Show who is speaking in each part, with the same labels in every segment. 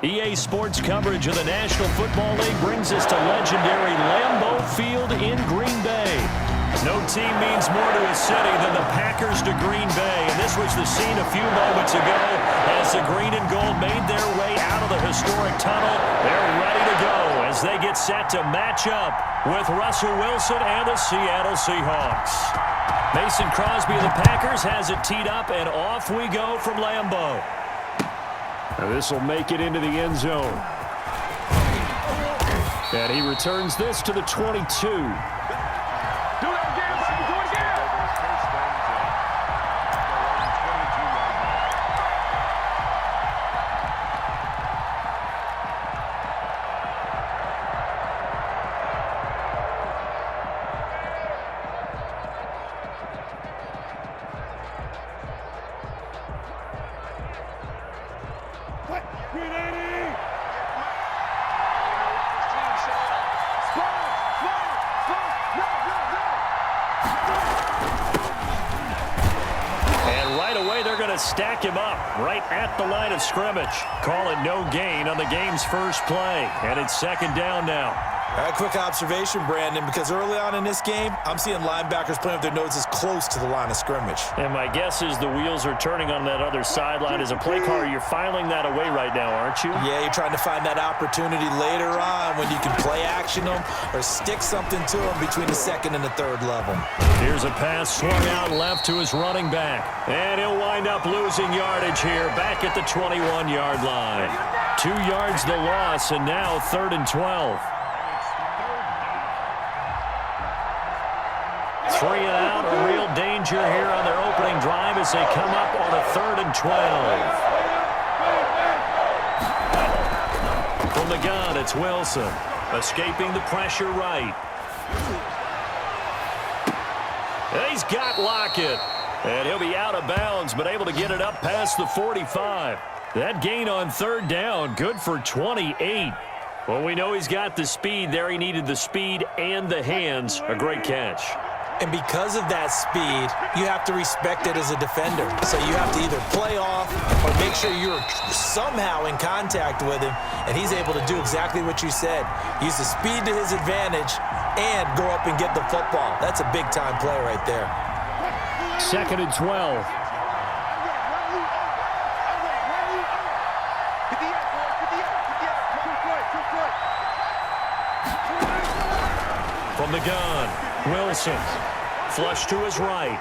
Speaker 1: EA Sports coverage of the National Football League brings us to legendary Lambeau Field in Green Bay. No team means more to a city than the Packers to Green Bay, and this was the scene a few moments ago as the green and gold made their way out of the historic tunnel. They're ready to go as they get set to match up with Russell Wilson and the Seattle Seahawks. Mason Crosby of the Packers has it teed up, and off we go from Lambeau. Now this will make it into the end zone. And he returns this to the 22. Stack him up right at the line of scrimmage. Call it no gain on the game's first play. And it's second down now.
Speaker 2: A quick observation, Brandon, because early on in this game, I'm seeing linebackers playing with their noses close to the line of scrimmage.
Speaker 1: And my guess is the wheels are turning on that other sideline. As a play caller, you're filing that away right now, aren't you?
Speaker 2: Yeah, you're trying to find that opportunity later on when you can play action them or stick something to them between the second and the third level.
Speaker 1: Here's a pass swung out left to his running back. And he'll wind up losing yardage here back at the 21-yard line. 2 yards the loss, and now 3rd and 12. 3 and out, a real danger here on their opening drive as they come up on a 3rd and 12. From the gun, it's Wilson, escaping the pressure right. And he's got Lockett, and he'll be out of bounds, but able to get it up past the 45. That gain on 3rd down, good for 28. Well, we know he's got the speed there. He needed the speed and the hands. A great catch.
Speaker 2: And because of that speed, you have to respect it as a defender. So you have to either play off or make sure you're somehow in contact with him, and he's able to do exactly what you said. Use the speed to his advantage and go up and get the football. That's a big-time play right there.
Speaker 1: 2nd and 12. From the gun, Wilson, flush to his right.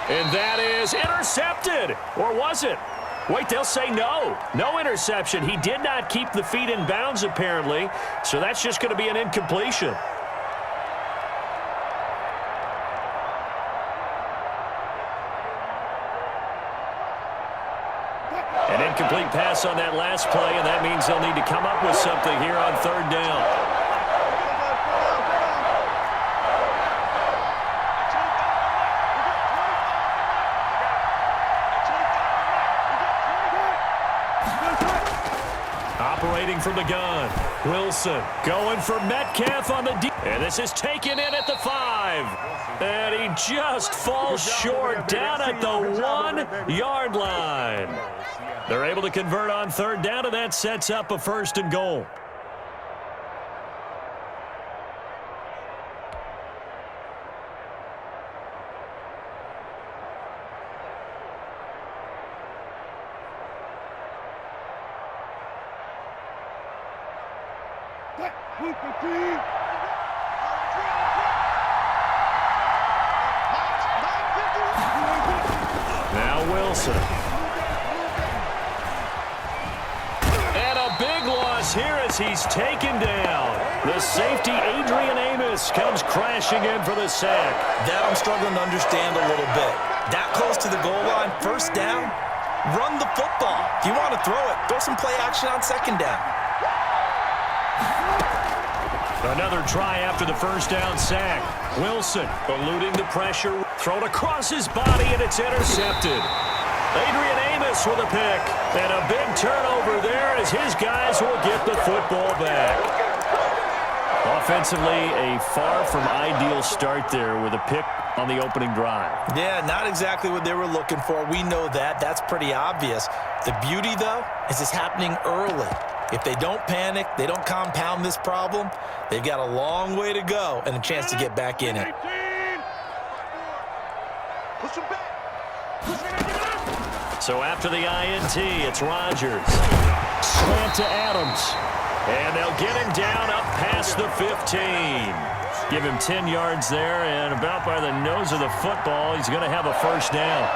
Speaker 1: And that is intercepted. Or was it? Wait, they'll say no. No interception. He did not keep the feet in bounds, apparently. So that's just going to be an incompletion. An incomplete pass on that last play, and that means they'll need to come up with something here on 3rd down. Operating from the gun, Wilson going for Metcalf on the deep. And this is taken in at the 5. And he just falls short down at the 1-yard line. They're able to convert on 3rd down, and that sets up a 1st and goal. Now Wilson. And a big loss here as he's taken down. The safety, Adrian Amos, comes crashing in for the sack.
Speaker 2: That I'm struggling to understand a little bit. That close to the goal line, 1st down, run the football. If you want to throw it, throw some play action on 2nd down.
Speaker 1: Another try after the 1st down sack. Wilson eluding the pressure. Thrown across his body, and it's intercepted. Adrian Amos with a pick. And a big turnover there as his guys will get the football back. Offensively, a far from ideal start there with a pick on the opening drive.
Speaker 2: Yeah, not exactly what they were looking for. We know that. That's pretty obvious. The beauty, though, is it's happening early. If they don't panic, they don't compound this problem, they've got a long way to go and a chance to get back in it.
Speaker 1: So after the INT, it's Rodgers. Slant to Adams. And they'll get him down up past the 15. Give him 10 yards there, and about by the nose of the football, he's going to have a first down.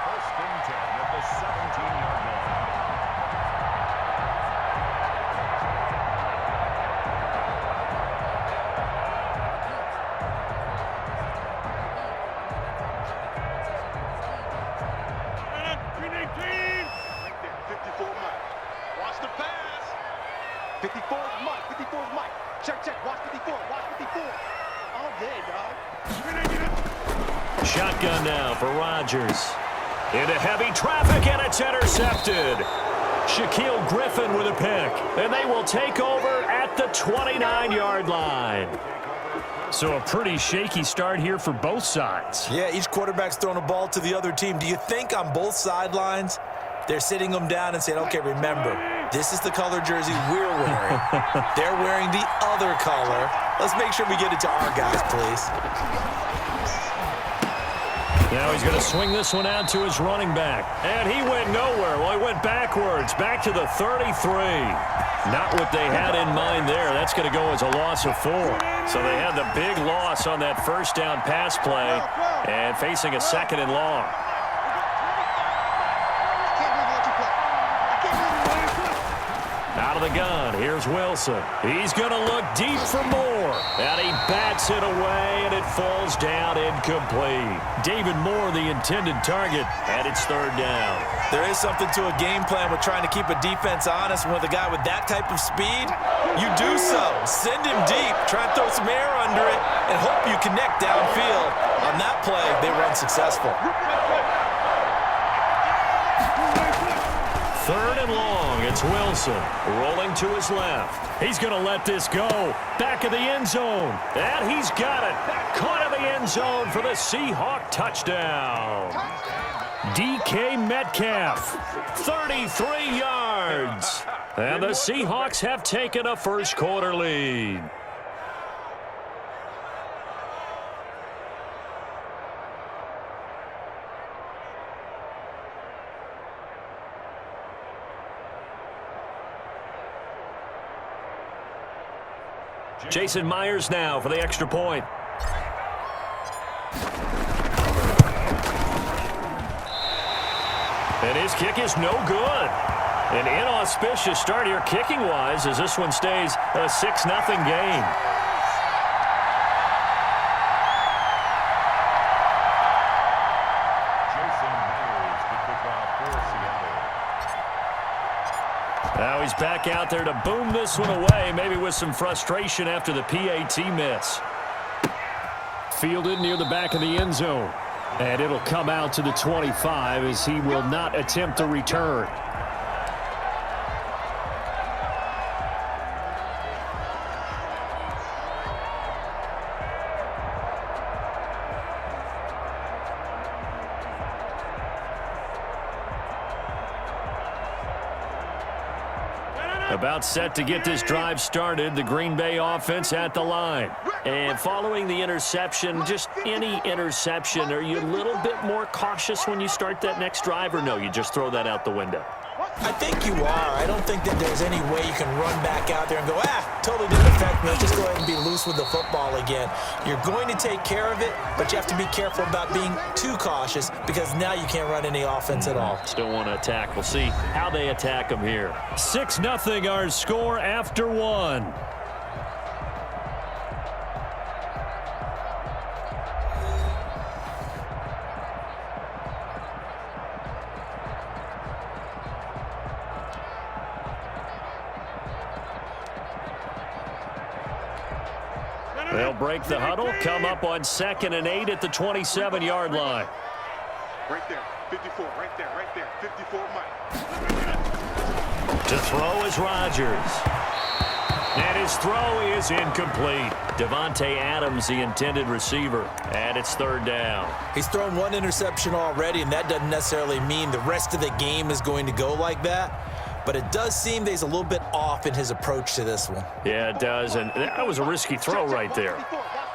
Speaker 3: First and 10 at the 17-yard line.
Speaker 4: Right there, 54 Mike. Watch the pass. 54 is Mike. 54 is Mike. Check. Watch 54. Watch 54. All day, dog.
Speaker 1: Shotgun now for Rodgers. Into heavy traffic, and it's intercepted. Shaquille Griffin with a pick, and they will take over at the 29-yard line. So a pretty shaky start here for both sides.
Speaker 2: Yeah, each quarterback's throwing a ball to the other team. Do you think on both sidelines they're sitting them down and saying, okay, remember, this is the color jersey we're wearing. They're wearing the other color. Let's make sure we get it to our guys, please.
Speaker 1: Now he's going to swing this one out to his running back. And he went nowhere. Well, he went backwards, back to the 33. Not what they had in mind there. That's going to go as a loss of 4. So they had the big loss on that first down pass play and facing a second and long. Out of the gun, here's Wilson. He's going to look deep for more. And he bats it away, and it falls down incomplete. David Moore, the intended target, and it's third down.
Speaker 2: There is something to a game plan with trying to keep a defense honest. With a guy with that type of speed, you do so. Send him deep, try and throw some air under it, and hope you connect downfield. On that play, they were unsuccessful.
Speaker 1: Third and long, it's Wilson rolling to his left. He's going to let this go. Back of the end zone. And he's got it. Caught in the end zone for the Seahawks touchdown. DK Metcalf, 33 yards. And the Seahawks have taken a first quarter lead. Jason Myers now for the extra point. And his kick is no good. An inauspicious start here kicking-wise as this one stays a 6-0 game.
Speaker 3: Jason Myers, the kickoff for Seattle.
Speaker 1: Now he's back out there to boom this one away, maybe with some frustration after the PAT miss. Fielded near the back of the end zone. And it'll come out to the 25 as he will not attempt a return. About set to get this drive started, the Green Bay offense at the line. And following the interception, just any interception, are you a little bit more cautious when you start that next drive, or no, you just throw that out the window?
Speaker 2: I think you are. I don't think that there's any way you can run back out there and go, totally didn't affect me. Let's just go ahead and be loose with the football again. You're going to take care of it, but you have to be careful about being too cautious because now you can't run any offense at all.
Speaker 1: Still want to attack. We'll see how they attack them here. 6-0 our score after one. They'll break the huddle, come up on 2nd and 8 at the 27-yard line.
Speaker 4: Right there, 54, right there, 54 Mike.
Speaker 1: To throw is Rodgers. And his throw is incomplete. Devontae Adams, the intended receiver, and it's third down.
Speaker 2: He's thrown one interception already, and that doesn't necessarily mean the rest of the game is going to go like that. But it does seem that he's a little bit off in his approach to this one.
Speaker 1: Yeah, it does, and that was a risky throw right there.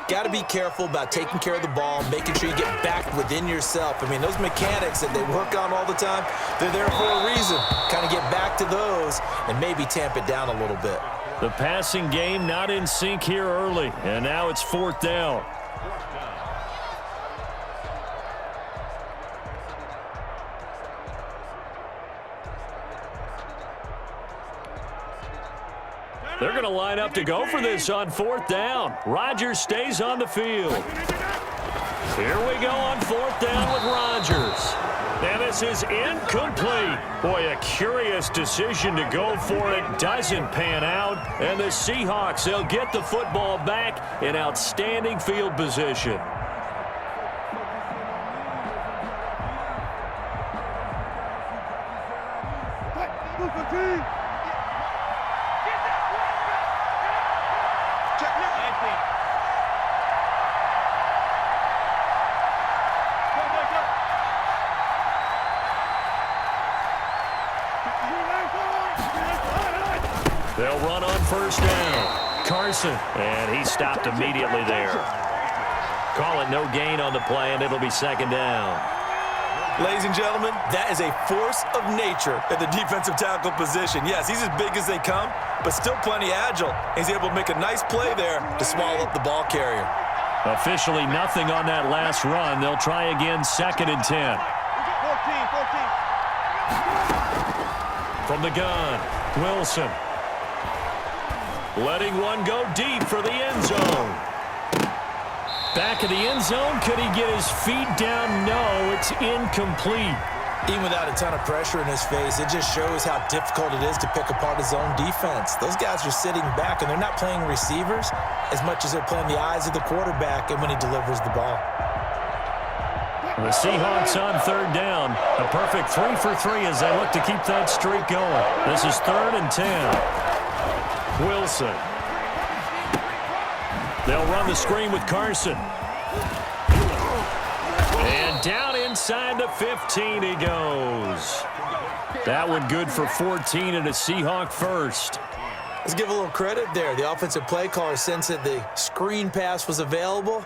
Speaker 2: Got to be careful about taking care of the ball, making sure you get back within yourself. I mean, those mechanics that they work on all the time, they're there for a reason. Kind of get back to those and maybe tamp it down a little bit.
Speaker 1: The passing game not in sync here early, and now it's fourth down. They're going to line up to go for this on fourth down. Rodgers stays on the field. Here we go on fourth down with Rodgers. And this is incomplete. Boy, a curious decision to go for it. Doesn't pan out. And the Seahawks, they'll get the football back in outstanding field position. They'll run on first down. Carson, and he stopped immediately there. Call it no gain on the play, and it'll be second down.
Speaker 2: Ladies and gentlemen, that is a force of nature at the defensive tackle position. Yes, he's as big as they come, but still plenty agile. He's able to make a nice play there to swallow up the ball carrier.
Speaker 1: Officially nothing on that last run. They'll try again, second and 10. 14. From the gun, Wilson. Letting one go deep for the end zone. Back of the end zone. Could he get his feet down? No, it's incomplete.
Speaker 2: Even without a ton of pressure in his face, it just shows how difficult it is to pick apart his own defense. Those guys are sitting back, and they're not playing receivers as much as they're playing the eyes of the quarterback and when he delivers the ball.
Speaker 1: The Seahawks on third down. A perfect 3 for 3 as they look to keep that streak going. This is third and 10. Wilson. They'll run the screen with Carson. And down inside the 15 he goes. That one good for 14 and a Seahawk first.
Speaker 2: Let's give a little credit there. The offensive play caller sensed that the screen pass was available.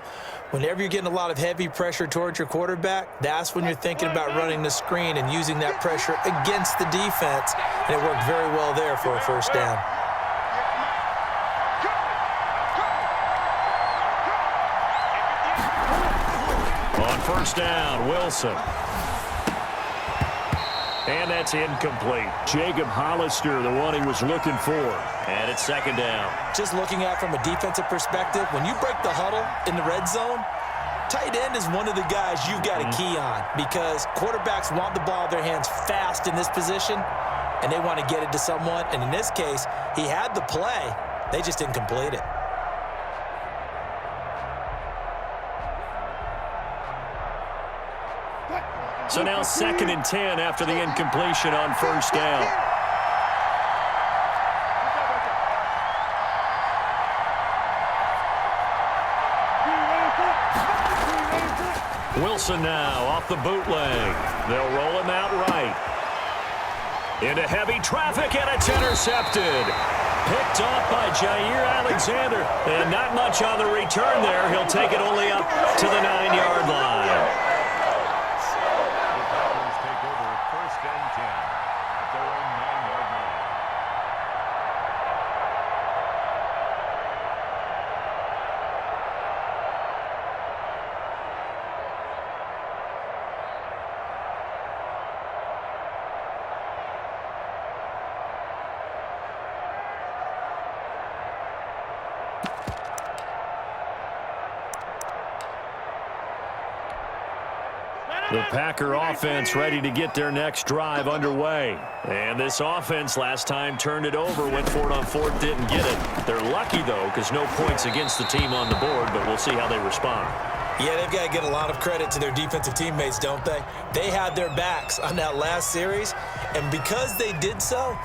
Speaker 2: Whenever you're getting a lot of heavy pressure towards your quarterback, that's when you're thinking about running the screen and using that pressure against the defense. And it worked very well there for a first down.
Speaker 1: On first down, Wilson. And that's incomplete. Jacob Hollister, the one he was looking for. And it's second down.
Speaker 2: Just looking at it from a defensive perspective, when you break the huddle in the red zone, tight end is one of the guys you've got to key on because quarterbacks want the ball in their hands fast in this position, and they want to get it to someone. And in this case, he had the play. They just didn't complete it.
Speaker 1: So now second and 10 after the incompletion on first down. Wilson now off the bootleg. They'll roll him out right. Into heavy traffic, and it's intercepted. Picked off by Jair Alexander. And not much on the return there. He'll take it only up to the 9-yard line. The Packer offense ready to get their next drive underway. And this offense last time turned it over, went for it on fourth, didn't get it. They're lucky, though, because no points against the team on the board, but we'll see how they respond.
Speaker 2: Yeah, they've got to get a lot of credit to their defensive teammates, don't they? They had their backs on that last series, and because they did so,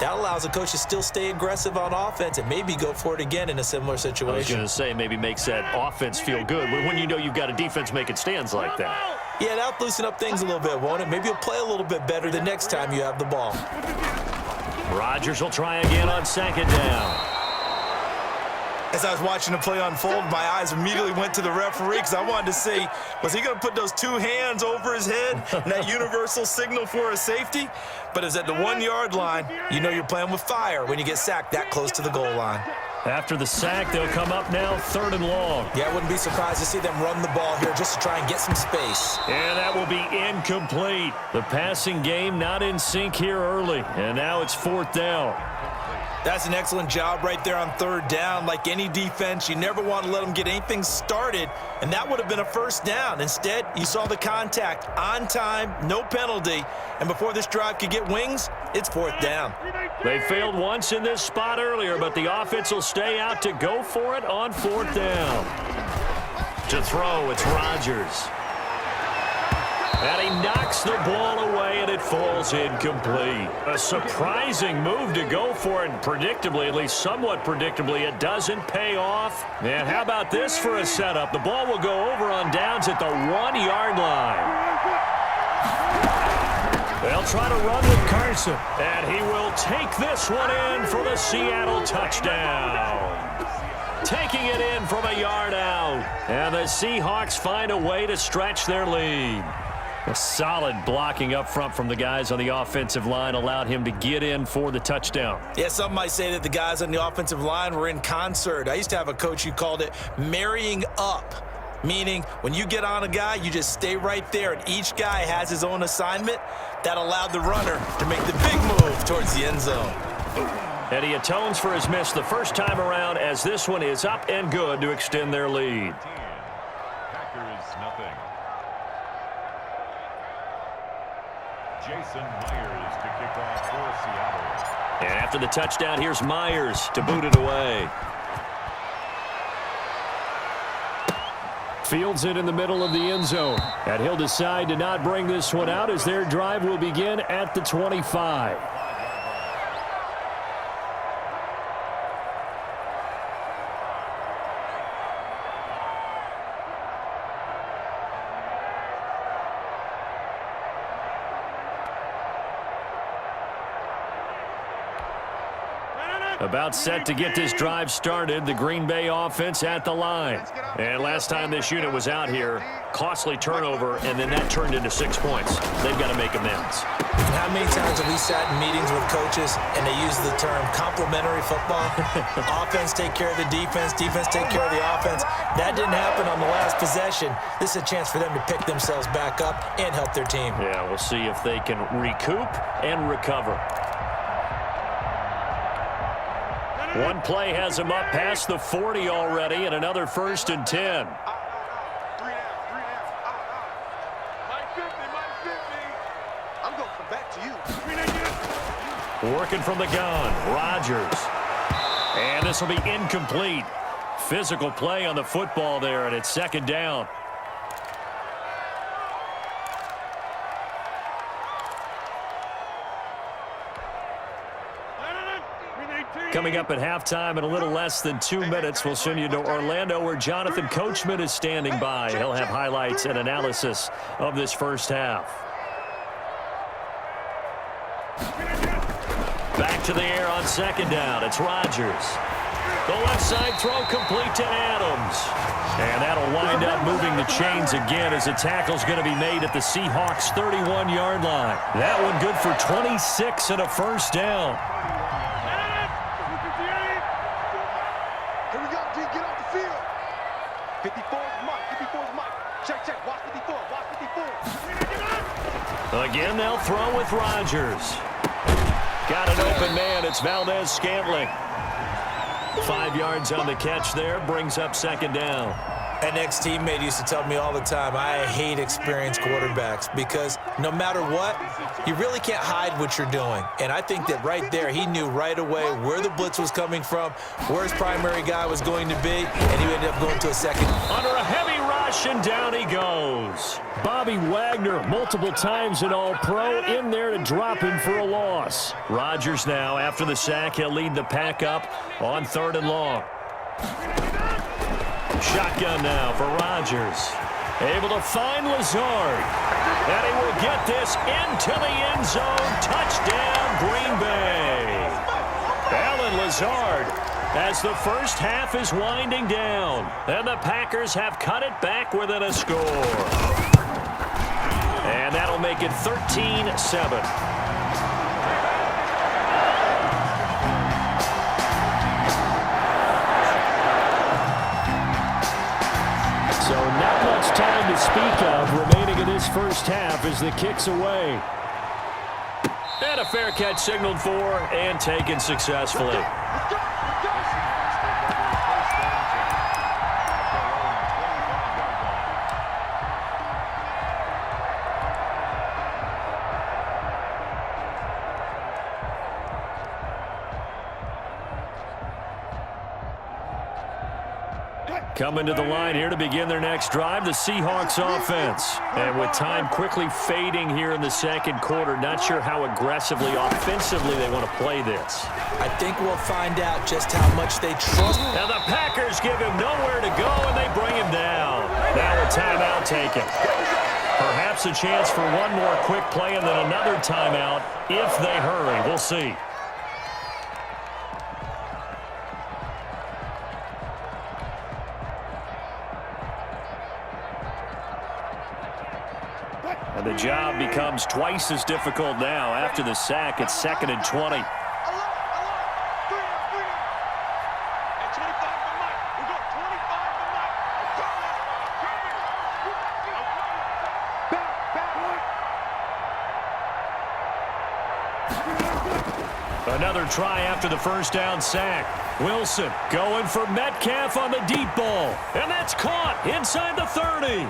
Speaker 2: that allows the coach to still stay aggressive on offense and maybe go for it again in a similar
Speaker 1: I was
Speaker 2: situation.
Speaker 1: going to say maybe makes that offense feel good when you know you've got a defense making stands like that.
Speaker 2: Yeah, that'll loosen up things a little bit, won't it? Maybe you'll play a little bit better the next time you have the ball.
Speaker 1: Rodgers will try again on second down.
Speaker 2: As I was watching the play unfold, my eyes immediately went to the referee because I wanted to see, was he going to put those two hands over his head and that universal signal for a safety? But it's at the 1 yard line. You know you're playing with fire when you get sacked that close to the goal line.
Speaker 1: After the sack, they'll come up now 3rd and long.
Speaker 2: Yeah, I wouldn't be surprised to see them run the ball here just to try and get some space.
Speaker 1: And that will be incomplete. The passing game not in sync here early, and now it's 4th down.
Speaker 2: That's an excellent job right there on 3rd down. Like any defense, you never want to let them get anything started, and that would have been a 1st down. Instead, you saw the contact on time, no penalty, and before this drive could get wings, it's 4th down.
Speaker 1: They failed once in this spot earlier, but the offense will stay out to go for it on 4th down. To throw, it's Rodgers. And he knocks the ball away, and it falls incomplete. A surprising move to go for it, and predictably, at least somewhat predictably, it doesn't pay off. And how about this for a setup? The ball will go over on downs at the 1 yard line. They'll try to run with Carson, and he will take this one in for the Seattle touchdown. Taking it in from a yard out, and the Seahawks find a way to stretch their lead. A solid blocking up front from the guys on the offensive line allowed him to get in for the touchdown.
Speaker 2: Yeah, some might say that the guys on the offensive line were in concert. I used to have a coach who called it marrying up, meaning when you get on a guy, you just stay right there, and each guy has his own assignment. That allowed the runner to make the big move towards the end zone.
Speaker 1: And he atones for his miss the first time around as this one is up and good to extend their lead.
Speaker 3: Packers nothing. Jason Myers to kick off for Seattle.
Speaker 1: And after the touchdown, here's Myers to boot it away. Fields it in the middle of the end zone. And he'll decide to not bring this one out as their drive will begin at the 25. About set to get this drive started, the Green Bay offense at the line. And last time this unit was out here, costly turnover, and then that turned into 6 points. They've got to make amends.
Speaker 2: And how many times have we sat in meetings with coaches and they use the term complementary football? Offense take care of the defense, defense take care of the offense. That didn't happen on the last possession. This is a chance for them to pick themselves back up and help their team.
Speaker 1: Yeah, we'll see if they can recoup and recover. One play has him up past the 40 already, and another 1st and 10.
Speaker 4: Three down. Mike 50. I'm going to come back to you.
Speaker 1: Working from the gun, Rodgers. And this will be incomplete. Physical play on the football there, and it's 2nd down. Coming up at halftime in a little less than 2 minutes, we'll send you to Orlando where Jonathan Coachman is standing by. He'll have highlights and analysis of this first half. Back to the air on 2nd down. It's Rodgers. The left side throw complete to Adams. And that'll wind up moving the chains again as the tackle's going to be made at the Seahawks' 31-yard line. That one good for 26 and a 1st down.
Speaker 4: Here we go, D. Get off the field. 54 is Mike. 54 is Mike. Check. Watch 54. Watch 54.
Speaker 1: Again, they'll throw with Rodgers. Got an open man. It's Valdez-Scantling. 5 yards on the catch there. Brings up 2nd down.
Speaker 2: An ex-teammate used to tell me all the time, I hate experienced quarterbacks because no matter what, you really can't hide what you're doing. And I think that right there, he knew right away where the blitz was coming from, where his primary guy was going to be, and he ended up going to a second.
Speaker 1: Under a heavy ride rush, and down he goes. Bobby Wagner, multiple times an All-Pro, in there to drop him for a loss. Rodgers now, after the sack, he'll lead the pack up on 3rd and long. Shotgun now for Rodgers. Able to find Lazard. And he will get this into the end zone. Touchdown, Green Bay. Alan Lazard, as the first half is winding down. And the Packers have cut it back within a score. And that'll make it 13-7. So not much time to speak of remaining in this first half as the kick's away. And a fair catch signaled for and taken successfully. Coming to the line here to begin their next drive, the Seahawks offense. And with time quickly fading here in the second quarter, not sure how aggressively, offensively they want to play this.
Speaker 2: I think we'll find out just how much they trust.
Speaker 1: Now the Packers give him nowhere to go, and they bring him down. Now a timeout taken. Perhaps a chance for one more quick play and then another timeout if they hurry. We'll see. And the job becomes twice as difficult now after the sack. It's 2nd and 20. Another try after the first down sack. Wilson going for Metcalf on the deep ball. And that's caught inside the 30.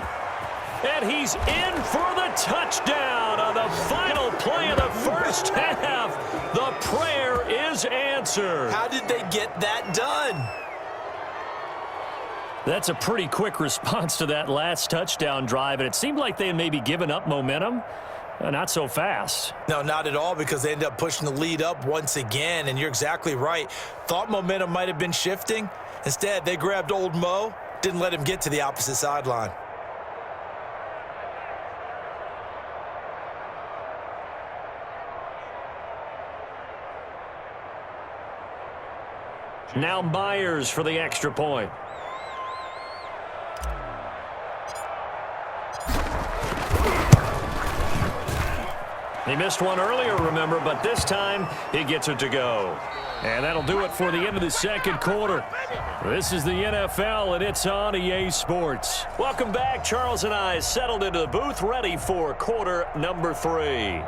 Speaker 1: And he's in for the touchdown on the final play of the first half. The prayer is answered.
Speaker 2: How did they get that done?
Speaker 1: That's a pretty quick response to that last touchdown drive, and it seemed like they had maybe given up momentum. Not so fast.
Speaker 2: No, not at all, because they ended up pushing the lead up once again, and you're exactly right. Thought momentum might have been shifting. Instead, they grabbed old Mo, didn't let him get to the opposite sideline.
Speaker 1: Now Myers for the extra point. He missed one earlier, remember, but this time he gets it to go. And that'll do it for the end of the second quarter. This is the NFL, and it's on EA Sports. Welcome back. Charles and I settled into the booth, ready for quarter number 3.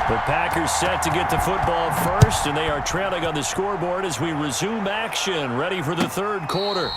Speaker 1: The Packers set to get the football first, and they are trailing on the scoreboard as we resume action, ready for the third quarter.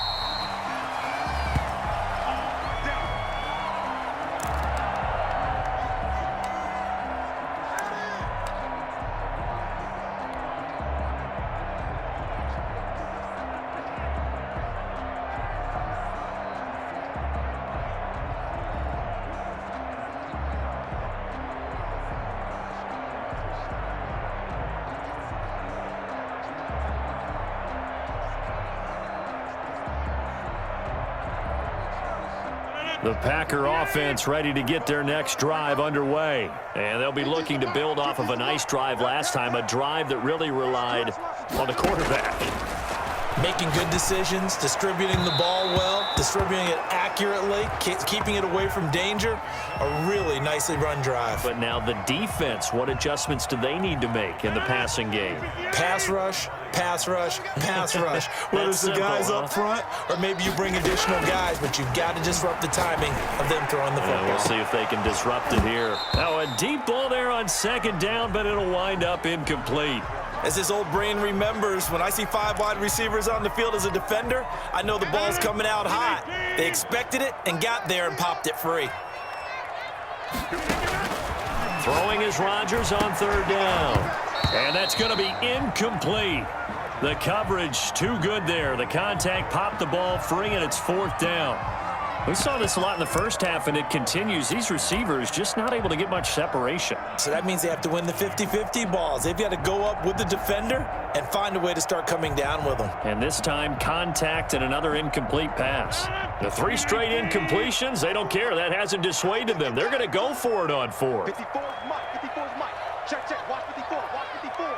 Speaker 1: The Packer offense ready to get their next drive underway. And they'll be looking to build off of a nice drive last time, a drive that really relied on the quarterback.
Speaker 2: Making good decisions, distributing the ball well, distributing it accurately, keeping it away from danger. A really nicely run drive.
Speaker 1: But now the defense, what adjustments do they need to make in the passing game?
Speaker 2: Pass rush, pass rush, pass rush. Whether it's the guys up front or maybe you bring additional guys, but you've got to disrupt the timing of them throwing the football.
Speaker 1: We'll see if they can disrupt it here. Now a deep ball there on second down, but it'll wind up incomplete.
Speaker 2: As his old brain remembers, when I see 5 wide receivers on the field as a defender, I know the ball's coming out hot. They expected it and got there and popped it free.
Speaker 1: Throwing is Rodgers on third down. And that's going to be incomplete. The coverage too good there. The contact popped the ball free, and it's 4th down. We saw this a lot in the first half, and it continues. These receivers just not able to get much separation.
Speaker 2: So that means they have to win the 50-50 balls. They've got to go up with the defender and find a way to start coming down with them.
Speaker 1: And this time, contact and another incomplete pass. The 3 straight incompletions, they don't care. That hasn't dissuaded them. They're going to go for it on 4th.
Speaker 4: 54 is Mike. 54 is Mike. Check, check. Watch 54. Watch 54. We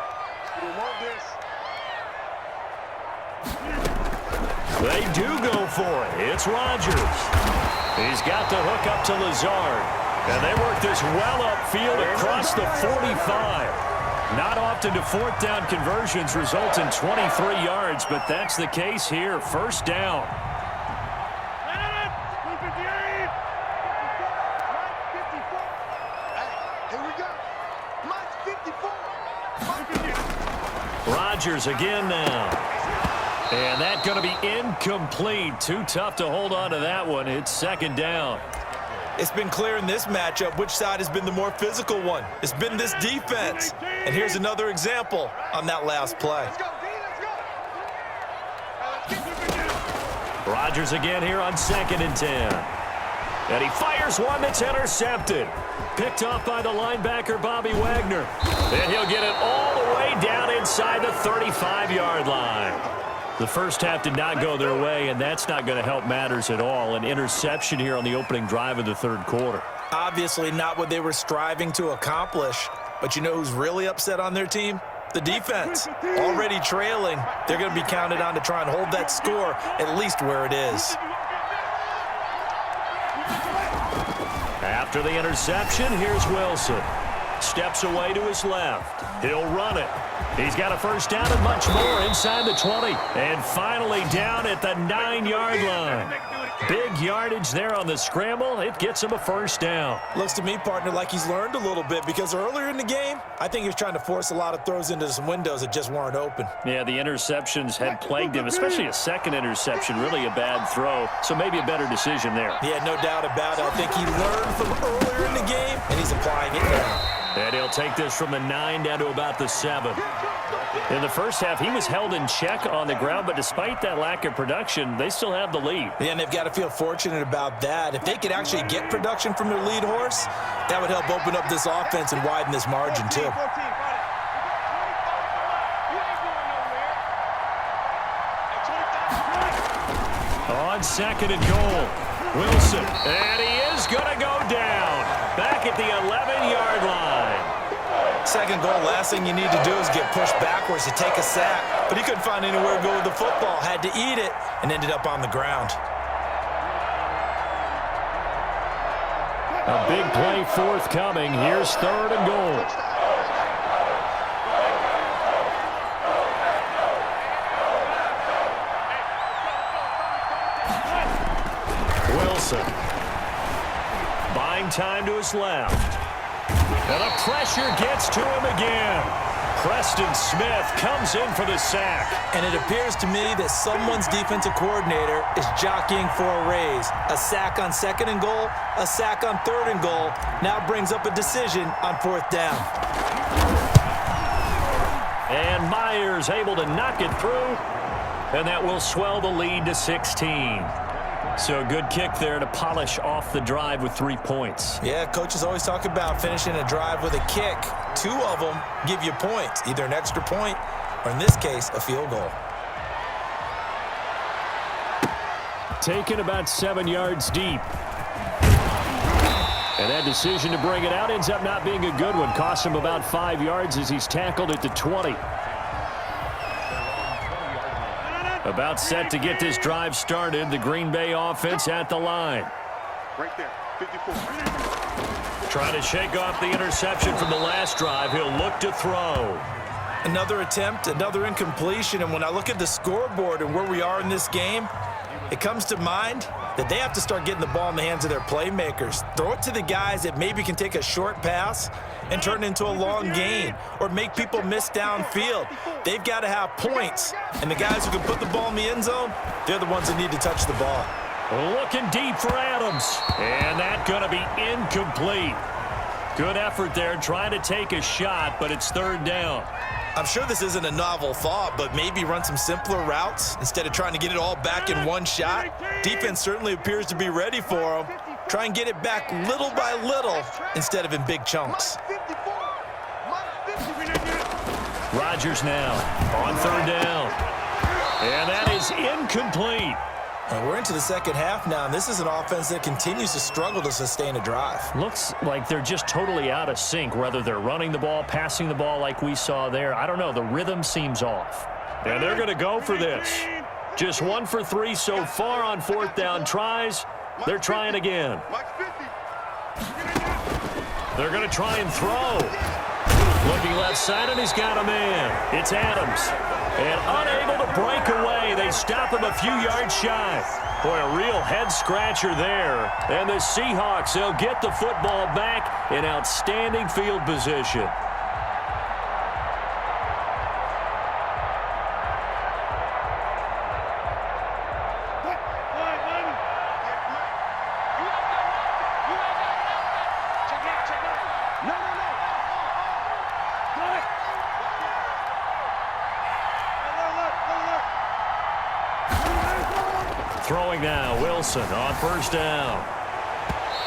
Speaker 4: don't want this.
Speaker 1: They do go for it. It's Rodgers. He's got the hook up to Lazard. And they work this well upfield across the 45. Not often do 4th down conversions result in 23 yards, but that's the case here. 1st down.
Speaker 4: Here we go. Mike's 54.
Speaker 1: Rodgers again now. And that's going to be incomplete. Too tough to hold on to that one. It's 2nd down.
Speaker 2: It's been clear in this matchup which side has been the more physical one. It's been this defense. And here's another example on that last play.
Speaker 4: Let's go, D. Let's go.
Speaker 1: Rodgers again here on 2nd and 10. And he fires one that's intercepted. Picked off by the linebacker, Bobby Wagner. And he'll get it all the way down inside the 35-yard line. The first half did not go their way, and that's not going to help matters at all. An interception here on the opening drive of the 3rd quarter.
Speaker 2: Obviously not what they were striving to accomplish. But you know who's really upset on their team? The defense. Already trailing. They're going to be counted on to try and hold that score at least where it is.
Speaker 1: After the interception, here's Wilson. Steps away to his left. He'll run it. He's got a 1st down and much more inside the 20. And finally down at the 9-yard line. Big yardage there on the scramble. It gets him a 1st down.
Speaker 2: Looks to me, partner, like he's learned a little bit because earlier in the game, I think he was trying to force a lot of throws into some windows that just weren't open.
Speaker 1: Yeah, the interceptions had plagued him, especially a 2nd interception. Really a bad throw, so maybe a better decision there.
Speaker 2: Yeah, no doubt about it. I think he learned from earlier in the game, and he's applying it now.
Speaker 1: And he'll take this from the 9 down to about the 7. In the first half, he was held in check on the ground, but despite that lack of production, they still have the lead.
Speaker 2: Yeah, and they've got to feel fortunate about that. If they could actually get production from their lead horse, that would help open up this offense and widen this margin, too.
Speaker 1: On 2nd and goal, Wilson, and he is going to go down back at the 11-yard line.
Speaker 2: 2nd goal, last thing you need to do is get pushed backwards to take a sack. But he couldn't find anywhere to go with the football, had to eat it, and ended up on the ground.
Speaker 1: A big play forthcoming. Here's 3rd and goal. Wilson. Buying time to his left. And the pressure gets to him again. Preston Smith comes in for the sack.
Speaker 2: And it appears to me that someone's defensive coordinator is jockeying for a raise. A sack on 2nd and goal, a sack on 3rd and goal, now brings up a decision on 4th down.
Speaker 1: And Myers able to knock it through. And that will swell the lead to 16. So a good kick there to polish off the drive with 3 points.
Speaker 2: Yeah, coaches always talk about finishing a drive with a kick. 2 of them give you points, either an extra point or, in this case, a field goal.
Speaker 1: Taken about 7 yards deep. And that decision to bring it out ends up not being a good one. Costs him about 5 yards as he's tackled at the 20. About set to get this drive started. The Green Bay offense at the line.
Speaker 4: Right there, 54.
Speaker 1: Trying to shake off the interception from the last drive. He'll look to throw.
Speaker 2: Another attempt, another incompletion. And when I look at the scoreboard and where we are in this game, it comes to mind that they have to start getting the ball in the hands of their playmakers. Throw it to the guys that maybe can take a short pass and turn it into a long gain or make people miss downfield. They've got to have points. And the guys who can put the ball in the end zone, they're the ones that need to touch the ball.
Speaker 1: Looking deep for Adams. And that's going to be incomplete. Good effort there trying to take a shot, but it's third down.
Speaker 2: I'm sure this isn't a novel thought, but maybe run some simpler routes instead of trying to get it all back in one shot. Defense certainly appears to be ready for them. Try and get it back little by little instead of in big chunks.
Speaker 1: Rodgers now on third down. And that is incomplete.
Speaker 2: And we're into the second half now, and this is an offense that continues to struggle to sustain a drive.
Speaker 1: Looks like they're just totally out of sync, whether they're running the ball, passing the ball like we saw there. I don't know. The rhythm seems off. And they're going to go for this. Just 1 for 3 so far on fourth down tries. They're trying again. They're going to try and throw. Looking left side, and he's got a man. It's Adams. And unable to break away, they stop him a few yards shy. Boy, a real head-scratcher there. And the Seahawks, they'll get the football back in outstanding field position. Throwing now, Wilson on first down.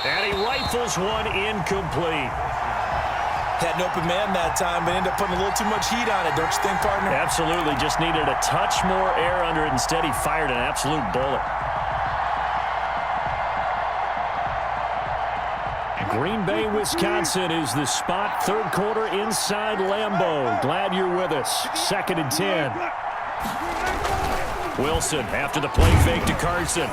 Speaker 1: And he rifles one incomplete.
Speaker 2: Had an open man that time, but ended up putting a little too much heat on it, don't you think, partner?
Speaker 1: Absolutely. Just needed a touch more air under it. Instead, he fired an absolute bullet. Green Bay, Wisconsin is the spot. Third quarter inside Lambeau. Glad you're with us. 2nd and 10. Wilson after the play fake to Carson.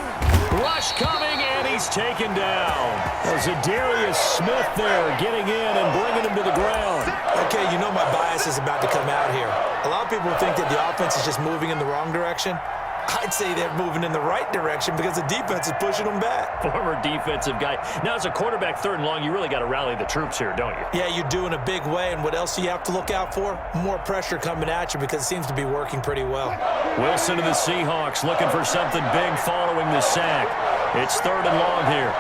Speaker 1: Rush coming, and he's taken down. There's a Darius Smith there getting in and bringing him to the ground.
Speaker 2: Okay, you know my bias is about to come out here. A lot of people think that the offense is just moving in the wrong direction. I'd say they're moving in the right direction because the defense is pushing them back.
Speaker 1: Former defensive guy. Now, as a quarterback, 3rd and long, you really got to rally the troops here, don't you?
Speaker 2: Yeah, you do in a big way. And what else do you have to look out for? More pressure coming at you because it seems to be working pretty well.
Speaker 1: Wilson and the Seahawks looking for something big following the sack. It's 3rd and long here.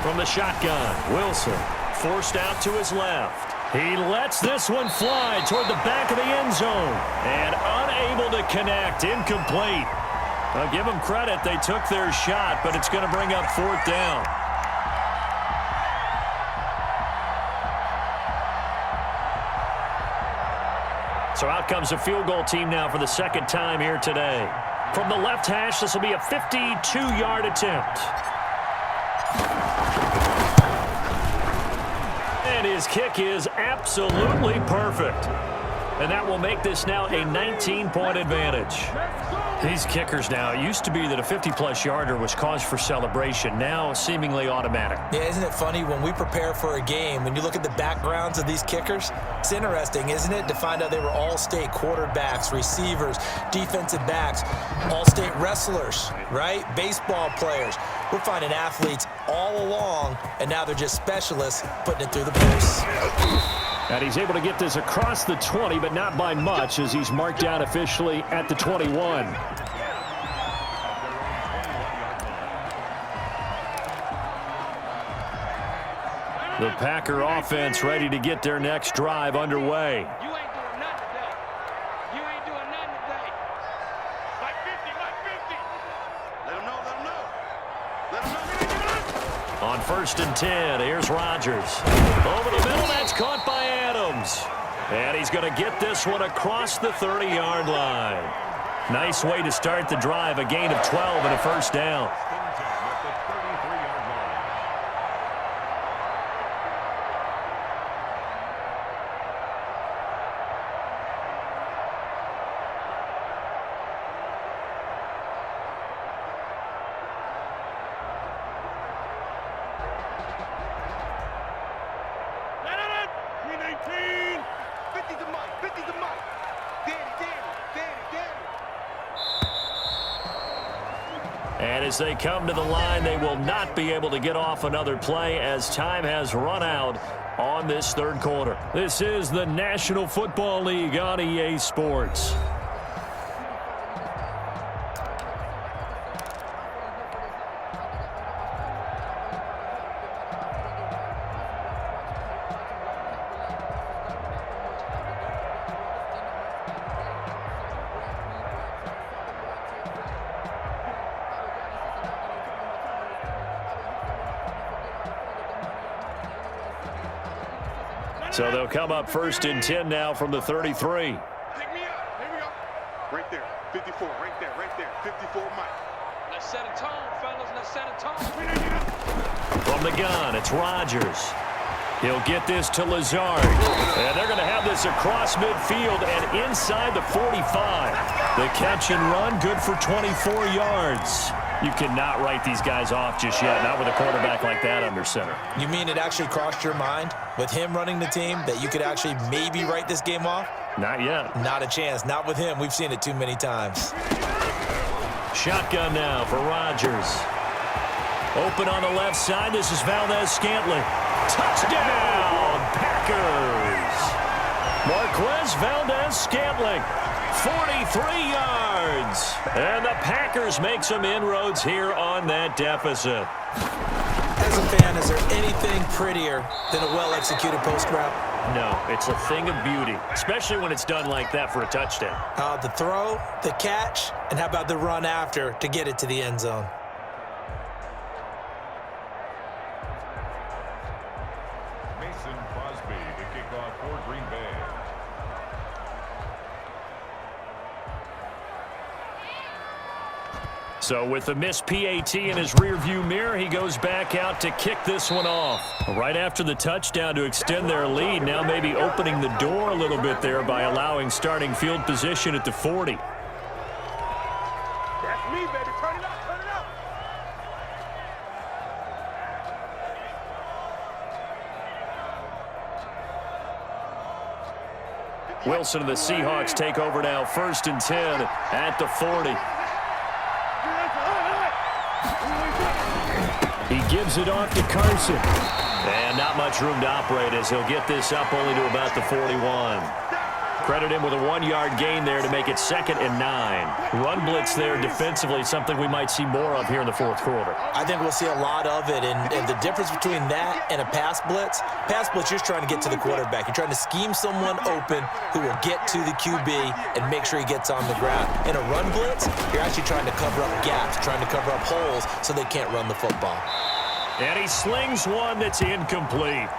Speaker 1: From the shotgun, Wilson forced out to his left. He lets this one fly toward the back of the end zone. And unable to connect, incomplete. I'll give them credit. They took their shot, but it's going to bring up 4th down. So out comes a field goal team now for the 2nd time here today. From the left hash, this will be a 52-yard attempt. And his kick is absolutely perfect. And that will make this now a 19-point advantage. These kickers now, it used to be that a 50-plus yarder was cause for celebration. Now, seemingly automatic.
Speaker 2: Yeah, isn't it funny when we prepare for a game, when you look at the backgrounds of these kickers, it's interesting, isn't it, to find out they were all-state quarterbacks, receivers, defensive backs, all-state wrestlers, right? Baseball players. We're finding athletes all along, and now they're just specialists putting it through the posts.
Speaker 1: And he's able to get this across the 20, but not by much, as he's marked down officially at the 21. The Packer offense ready to get their next drive underway.
Speaker 4: You ain't doing nothing today. You ain't doing nothing today. Like 50, like 50. Let him know, let him know. Let him know.
Speaker 1: On 1st and 10, here's Rodgers. Over the middle, that's caught by Adams. And he's going to get this one across the 30-yard line. Nice way to start the drive, a gain of 12 and a 1st down. And as they come to the line, they will not be able to get off another play as time has run out on this 3rd quarter. This is the National Football League on EA Sports. So they'll come up 1st and 10 now from the 33.
Speaker 4: Pick me up. Here we go. Right there. 54. Right there. Right there. 54, Mike.
Speaker 5: Let's set a tone, fellas. Let's set a tone.
Speaker 1: From the gun, it's Rodgers. He'll get this to Lazard. And they're going to have this across midfield and inside the 45. The catch and run, good for 24 yards. You cannot write these guys off just yet, not with a quarterback like that under center.
Speaker 2: You mean it actually crossed your mind with him running the team that you could actually maybe write this game off?
Speaker 1: Not yet.
Speaker 2: Not a chance. Not with him. We've seen it too many times.
Speaker 1: Shotgun now for Rodgers. Open on the left side. This is Valdez-Scantling. Touchdown, Packers. Marquez Valdez-Scantling, 43 yards. And the Packers make some inroads here on that deficit.
Speaker 2: As a fan, is there anything prettier than a well-executed post route?
Speaker 1: No, it's a thing of beauty, especially when it's done like that for a touchdown.
Speaker 2: The throw, the catch, and how about the run after to get it to the end zone?
Speaker 3: Mason Crosby to kick off for Green Bay.
Speaker 1: So with the missed PAT in his rearview mirror, he goes back out to kick this one off. Right after the touchdown to extend their lead, now maybe opening the door a little bit there by allowing starting field position at the 40.
Speaker 4: That's me, baby. Turn it up. Turn it up.
Speaker 1: Wilson and the Seahawks take over now, 1st and 10 at the 40. He gives it off to Carson. And not much room to operate as he'll get this up only to about the 41. Credit him with a 1-yard gain there to make it 2nd and 9. Run blitz there defensively, something we might see more of here in the 4th quarter.
Speaker 2: I think we'll see a lot of it, and the difference between that and a pass blitz, you're just trying to get to the quarterback. You're trying to scheme someone open who will get to the QB and make sure he gets on the ground. In a run blitz, you're actually trying to cover up gaps, trying to cover up holes so they can't run the football.
Speaker 1: And he slings one that's incomplete.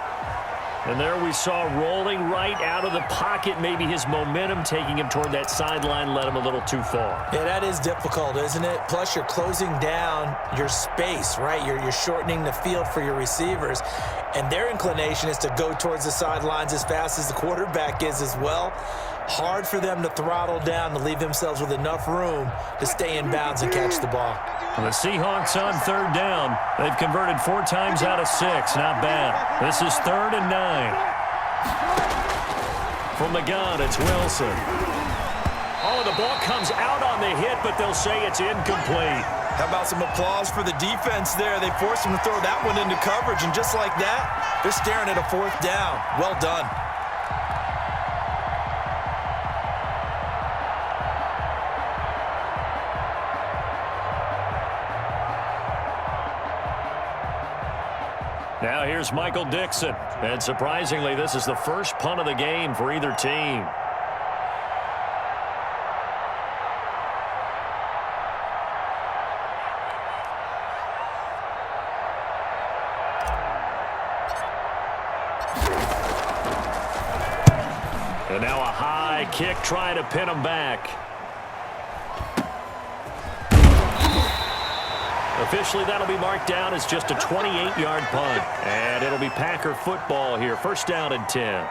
Speaker 1: And there we saw rolling right out of the pocket, maybe his momentum taking him toward that sideline led him a little too far.
Speaker 2: Yeah, that is difficult, isn't it? Plus, you're closing down your space, right? You're shortening the field for your receivers, and their inclination is to go towards the sidelines as fast as the quarterback is as well. Hard for them to throttle down to leave themselves with enough room to stay in bounds and catch the ball.
Speaker 1: The Seahawks on 3rd down. They've converted 4 times out of 6. Not bad. This is 3rd and 9. From the gun, it's Wilson. Oh, the ball comes out on the hit, but they'll say it's incomplete.
Speaker 2: How about some applause for the defense there? They forced him to throw that one into coverage, and just like that, they're staring at a 4th down. Well done.
Speaker 1: Now here's Michael Dixon. And surprisingly, this is the first punt of the game for either team. And now a high kick trying to pin him back. Officially, that'll be marked down as just a 28-yard punt. And it'll be Packer football here. 1st down and 10.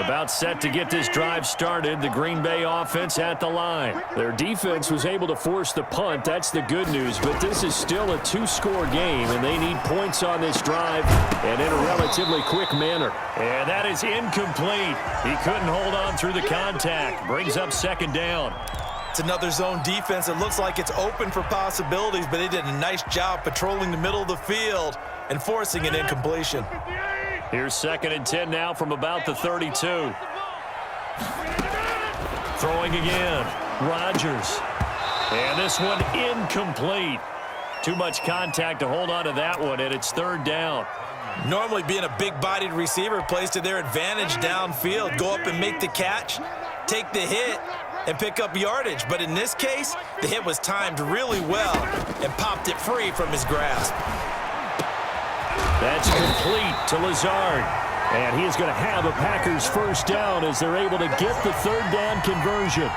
Speaker 1: About set to get this drive started, the Green Bay offense at the line. Their defense was able to force the punt. That's the good news, but this is still a 2-score game, and they need points on this drive and in a relatively quick manner. And that is incomplete. He couldn't hold on through the contact. Brings up 2nd down.
Speaker 2: It's another zone defense. It looks like it's open for possibilities, but they did a nice job patrolling the middle of the field and forcing an incompletion.
Speaker 1: Here's 2nd and 10 now from about the 32. Throwing again. Rodgers. And this one incomplete. Too much contact to hold on to that one, and it's 3rd down.
Speaker 2: Normally being a big-bodied receiver plays to their advantage downfield. Go up and make the catch, take the hit, and pick up yardage. But in this case, the hit was timed really well and popped it free from his grasp.
Speaker 1: That's complete to Lazard. And he is going to have a Packers first down as they're able to get the third down conversion.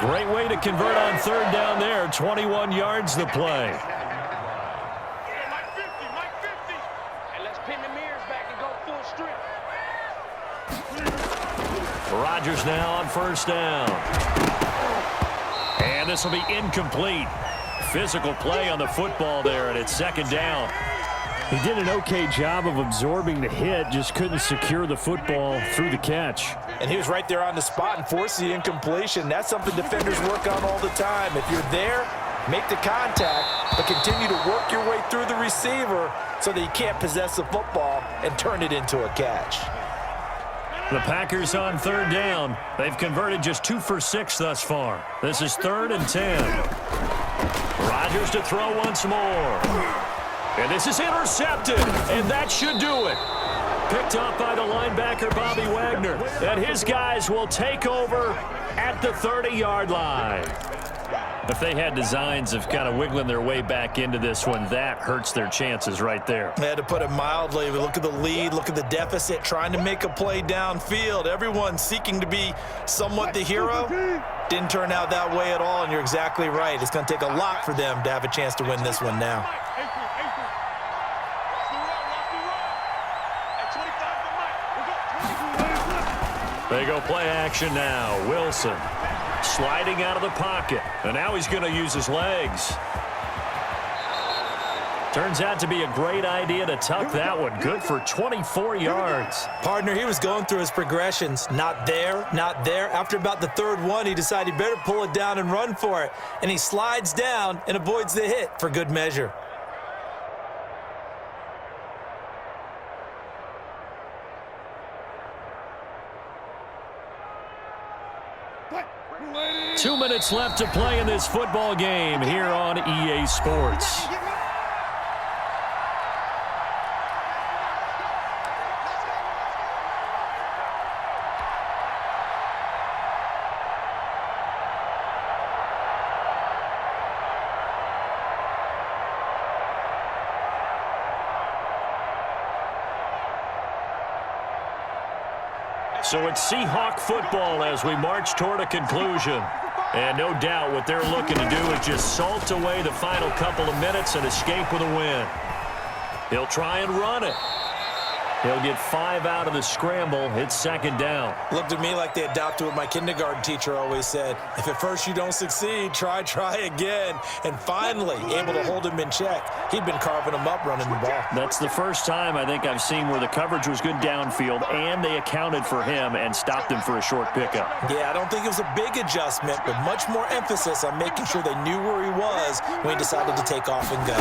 Speaker 1: Great way to convert on third down there. 21 yards the play.
Speaker 5: Mike 50. And let's pin the mirrors back and go full strip.
Speaker 1: Rodgers now on first down. And this will be incomplete. Physical play on the football there, and it's second down.
Speaker 6: He did an okay job of absorbing the hit, just couldn't secure the football through the catch.
Speaker 2: And he was right there on the spot and forced the incompletion. That's something defenders work on all the time. If you're there, make the contact, but continue to work your way through the receiver so that you can't possess the football and turn it into a catch.
Speaker 1: The Packers on third down. They've converted just 2 for 6 thus far. This is 3rd and 10. Rodgers to throw once more. And this is intercepted, and that should do it. Picked up by the linebacker, Bobby Wagner. And his guys will take over at the 30-yard line. If they had designs of kind of wiggling their way back into this one, that hurts their chances right there.
Speaker 2: I had to put it mildly. Look at the lead, look at the deficit, trying to make a play downfield. Everyone seeking to be somewhat the hero. Didn't turn out that way at all, and you're exactly right. It's going to take a lot for them to have a chance to win this one now.
Speaker 1: They go play action now. Wilson sliding out of the pocket. And now he's going to use his legs. Turns out to be a great idea to tuck that one. Good for 24 yards.
Speaker 2: Partner, he was going through his progressions. Not there, not there. After about the third one, he decided he better pull it down and run for it. And he slides down and avoids the hit for good measure.
Speaker 1: Two minutes left to play in this football game here on EA Sports. So it's Seahawk football as we march toward a conclusion. And no doubt what they're looking to do is just salt away the final couple of minutes and escape with a win. He'll try and run it. He'll get 5 out of the scramble. It's second down.
Speaker 2: Looked at me like they adopted what my kindergarten teacher always said. If at first you don't succeed, try again. And finally, able to hold him in check. He'd been carving him up running the ball.
Speaker 1: That's the first time I think I've seen where the coverage was good downfield and they accounted for him and stopped him for a short pickup.
Speaker 2: Yeah, I don't think it was a big adjustment, but much more emphasis on making sure they knew where he was when he decided to take off and go.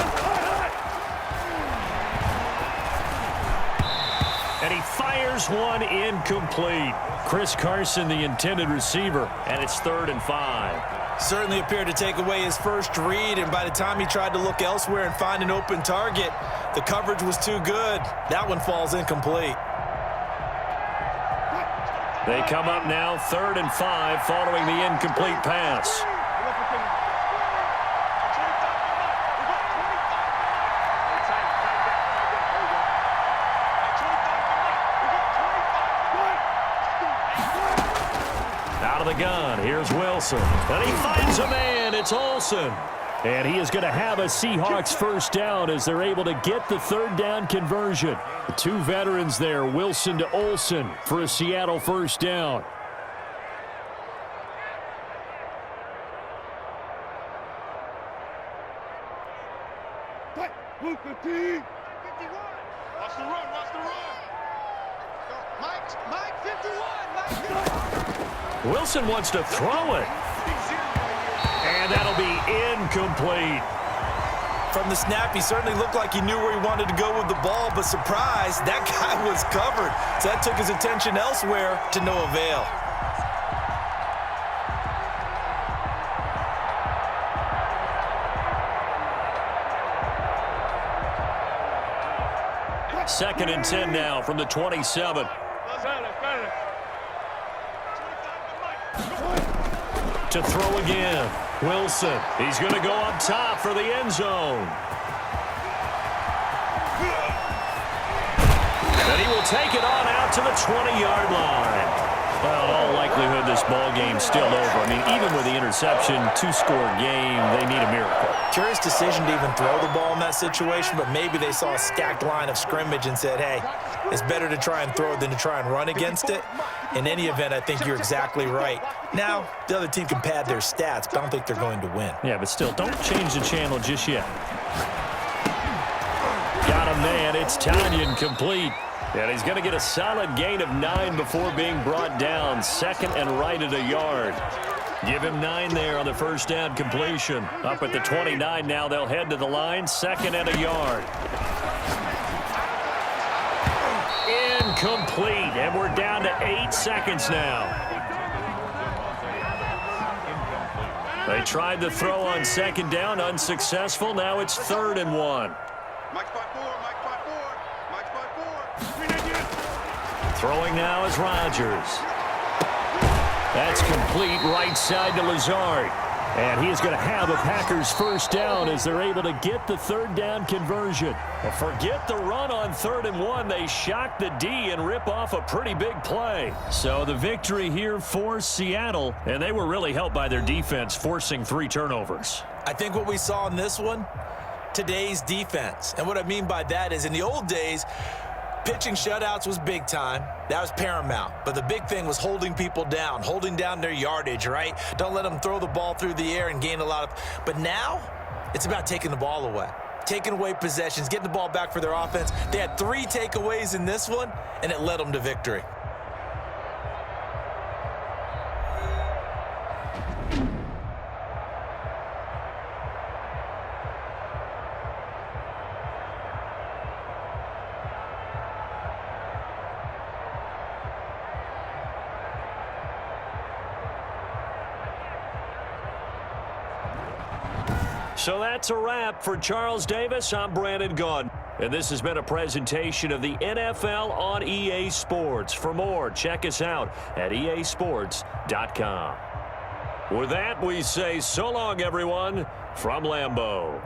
Speaker 1: And he fires one incomplete. Chris Carson, the intended receiver, and it's 3rd and 5.
Speaker 2: Certainly appeared to take away his first read, and by the time he tried to look elsewhere and find an open target, the coverage was too good. That one falls incomplete.
Speaker 1: They come up now 3rd and 5 following the incomplete pass. The gun. Here's Wilson. And he finds a man. It's Olsen. And he is going to have a Seahawks first down as they're able to get the 3rd down conversion. The 2 veterans there, Wilson to Olsen for a Seattle first down.
Speaker 4: Watch the run. Mike 51.
Speaker 1: Wilson wants to throw it. And that'll be incomplete.
Speaker 2: From the snap, he certainly looked like he knew where he wanted to go with the ball, but surprise, that guy was covered. So that took his attention elsewhere to no avail.
Speaker 1: Second and 10 now from the 27. To throw again. Wilson. He's going to go up top for the end zone. And he will take it on out to the 20-yard line. Well, in all likelihood, this ball game's still over. I mean, even with the interception, two-score game, they need a miracle.
Speaker 2: Curious decision to even throw the ball in that situation, but maybe they saw a stacked line of scrimmage and said, hey, it's better to try and throw than to try and run against it. In any event, I think you're exactly right. Now, the other team can pad their stats, but I don't think they're going to win.
Speaker 1: Yeah, but still, don't change the channel just yet. Got a man. It's Tanyan complete. And he's going to get a solid gain of 9 before being brought down. Second and right at a yard. Give him 9 there on the first down completion. Up at the 29 now. They'll head to the line. Second and a yard. Incomplete. And we're down to 8 seconds now. They tried to throw on second down. Unsuccessful. Now it's 3rd and 1. Throwing now is Rodgers. That's complete right side to Lazard. And he is going to have a Packers first down as they're able to get the 3rd down conversion. Well, forget the run on 3rd and 1. They shock the D and rip off a pretty big play. So the victory here for Seattle, and they were really helped by their defense forcing 3 turnovers.
Speaker 2: I think what we saw in this one, today's defense. And what I mean by that is in the old days, pitching shutouts was big time. That was paramount. But the big thing was holding people down, holding down their yardage, right? Don't let them throw the ball through the air and gain a lot of... But now, it's about taking the ball away. Taking away possessions, getting the ball back for their offense. They had 3 takeaways in this one, and it led them to victory.
Speaker 1: So that's a wrap for Charles Davis. I'm Brandon Gaudin. And this has been a presentation of the NFL on EA Sports. For more, check us out at easports.com. With that, we say so long, everyone, from Lambeau.